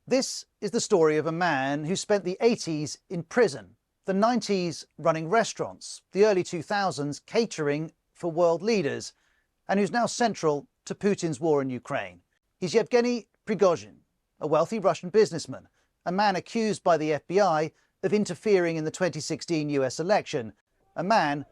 This is the story of a man who spent the 80s in prison, the 90s running restaurants, the early 2000s catering for world leaders, and who's now central to Putin's war in Ukraine. He's Yevgeny Prigozhin, a wealthy Russian businessman, a man accused by the FBI of interfering in the 2016 US election, a man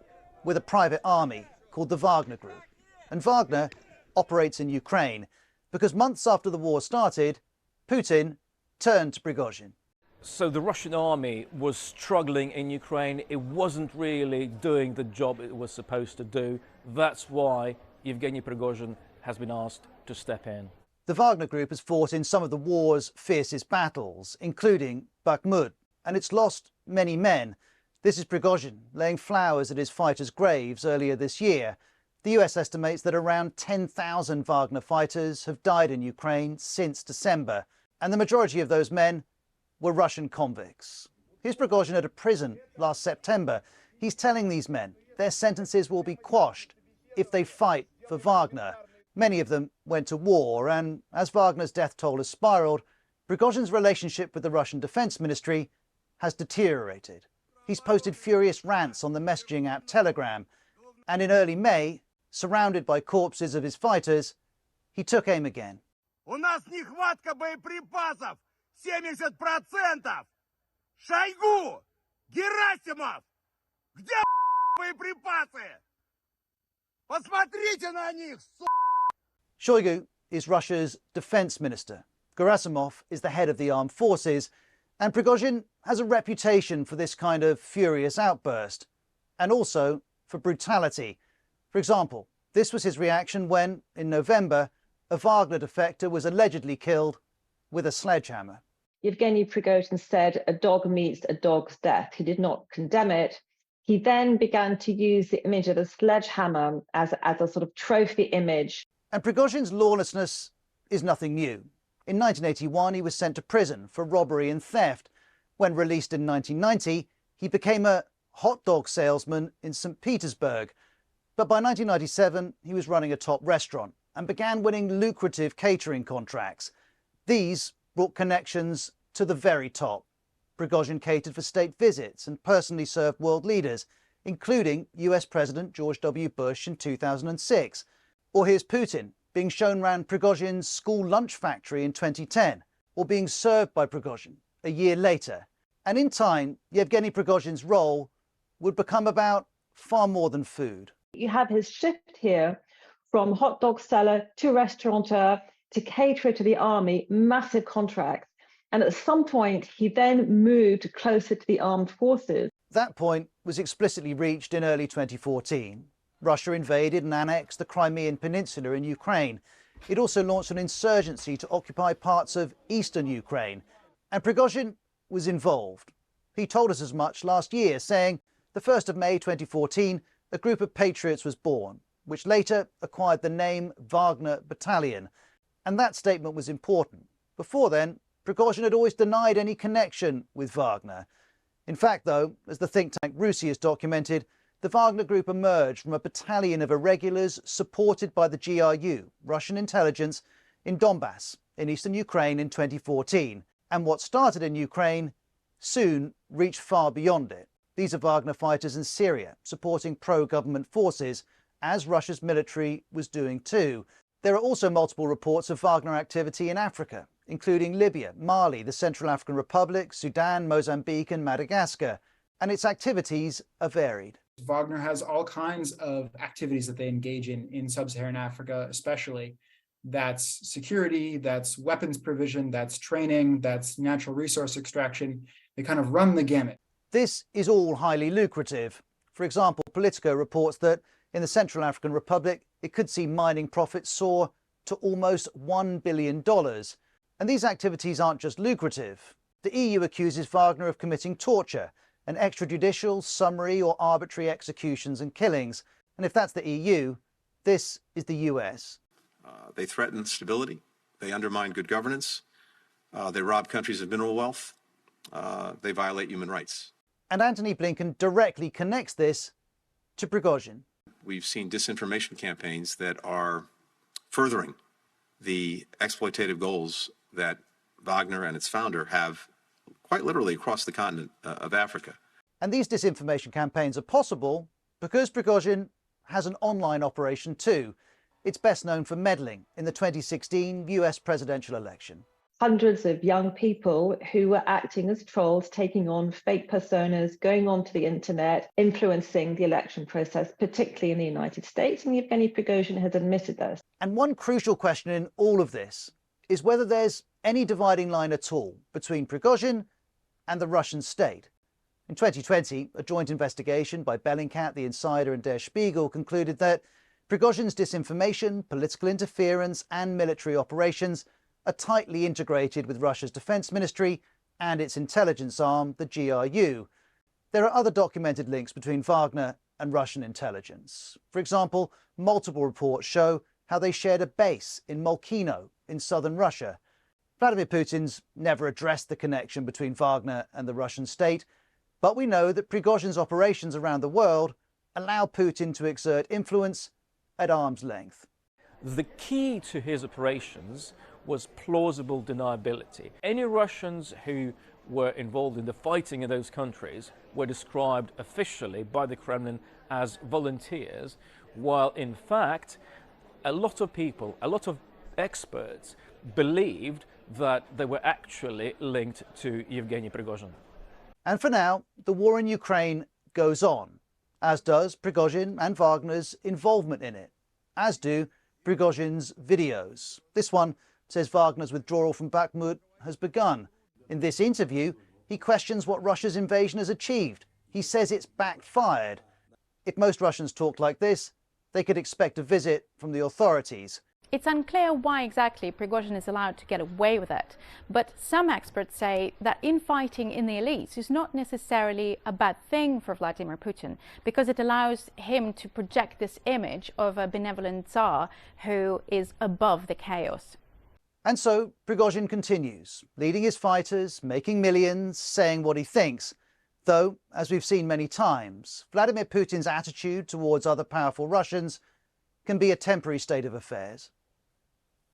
with a private army called the Wagner Group. And Wagner operates in Ukraine because months after the war started, Putin turned to Prigozhin. So the Russian army was struggling in Ukraine. It wasn't really doing the job it was supposed to do. That's why Yevgeny Prigozhin has been asked to step in. The Wagner Group has fought in some of the war's fiercest battles, including Bakhmut, and it's lost many men. This is Prigozhin laying flowers at his fighters' graves earlier this year. The US estimates that around 10,000 Wagner fighters have died in Ukraine since December, and the majority of those men were Russian convicts. Here's Prigozhin at a prison last September. He's telling these men their sentences will be quashed if they fight for Wagner. Many of them went to war, and as Wagner's death toll has spiraled, Prigozhin's relationship with the Russian Defense Ministry has deteriorated. He's posted furious rants on the messaging app Telegram, and in early May, surrounded by corpses of his fighters, he took aim again. У нас нехватка боеприпасов 70%. Шойгу! Герасимов! Где боеприпасы? Посмотрите на них, Shoigu is Russia's defense minister. Gerasimov is the head of the armed forces, and Prigozhin has a reputation for this kind of furious outburst, and also for brutality. For example, this was his reaction when, in November, a Wagner defector was allegedly killed with a sledgehammer. Yevgeny Prigozhin said a dog meets a dog's death. He did not condemn it. He then began to use the image of a sledgehammer as a sort of trophy image. And Prigozhin's lawlessness is nothing new. In 1981, he was sent to prison for robbery and theft. When released in 1990, he became a hot dog salesman in St. Petersburg. But by 1997, he was running a top restaurant and began winning lucrative catering contracts. These brought connections to the very top. Prigozhin catered for state visits and personally served world leaders, including US President George W. Bush in 2006. Or here's Putin being shown round Prigozhin's school lunch factory in 2010, or being served by Prigozhin a year later. And in time, Yevgeny Prigozhin's role would become about far more than food. You have his shift here from hot dog seller to restaurateur to caterer to the army, massive contracts. And at some point, he then moved closer to the armed forces. That point was explicitly reached in early 2014. Russia invaded and annexed the Crimean Peninsula in Ukraine. It also launched an insurgency to occupy parts of eastern Ukraine. And Prigozhin was involved. He told us as much last year, saying the 1st of May 2014, a group of patriots was born, which later acquired the name Wagner Battalion. And that statement was important. Before then, Prigozhin had always denied any connection with Wagner. In fact, though, as the think tank Rusi has documented, the Wagner Group emerged from a battalion of irregulars supported by the GRU, Russian intelligence, in Donbass, in eastern Ukraine in 2014. And what started in Ukraine soon reached far beyond it. These are Wagner fighters in Syria, supporting pro-government forces, as Russia's military was doing too. There are also multiple reports of Wagner activity in Africa, including Libya, Mali, the Central African Republic, Sudan, Mozambique and Madagascar. And its activities are varied. Wagner has all kinds of activities that they engage in sub-Saharan Africa, especially. That's security, that's weapons provision, that's training, that's natural resource extraction. They kind of run the gamut. This is all highly lucrative. For example, Politico reports that in the Central African Republic, it could see mining profits soar to almost $1 billion. And these activities aren't just lucrative. The EU accuses Wagner of committing torture and extrajudicial, summary or arbitrary executions and killings. And if that's the EU, this is the US. They threaten stability, they undermine good governance, they rob countries of mineral wealth, they violate human rights. And Antony Blinken directly connects this to Prigozhin. We've seen disinformation campaigns that are furthering the exploitative goals that Wagner and its founder have quite literally across the continent of Africa. And these disinformation campaigns are possible because Prigozhin has an online operation too. It's best known for meddling in the 2016 US presidential election. Hundreds of young people who were acting as trolls, taking on fake personas, going onto the internet, influencing the election process, particularly in the United States. And Yevgeny Prigozhin has admitted this. And one crucial question in all of this is whether there's any dividing line at all between Prigozhin and the Russian state. In 2020, a joint investigation by Bellingcat, The Insider and Der Spiegel concluded that Prigozhin's disinformation, political interference and military operations are tightly integrated with Russia's defense ministry and its intelligence arm, the GRU. There are other documented links between Wagner and Russian intelligence. For example, multiple reports show how they shared a base in Molchino in southern Russia. Vladimir Putin's never addressed the connection between Wagner and the Russian state, but we know that Prigozhin's operations around the world allow Putin to exert influence at arm's length. The key to his operations was plausible deniability. Any Russians who were involved in the fighting in those countries were described officially by the Kremlin as volunteers, while in fact a lot of people, a lot of experts believed that they were actually linked to Yevgeny Prigozhin. And for now, the war in Ukraine goes on, as does Prigozhin and Wagner's involvement in it, as do Prigozhin's videos. This one says Wagner's withdrawal from Bakhmut has begun. In this interview, he questions what Russia's invasion has achieved. He says it's backfired. If most Russians talked like this, they could expect a visit from the authorities. It's unclear why exactly Prigozhin is allowed to get away with it, but some experts say that infighting in the elites is not necessarily a bad thing for Vladimir Putin, because it allows him to project this image of a benevolent Tsar who is above the chaos. And so Prigozhin continues, leading his fighters, making millions, saying what he thinks. Though, as we've seen many times, Vladimir Putin's attitude towards other powerful Russians can be a temporary state of affairs.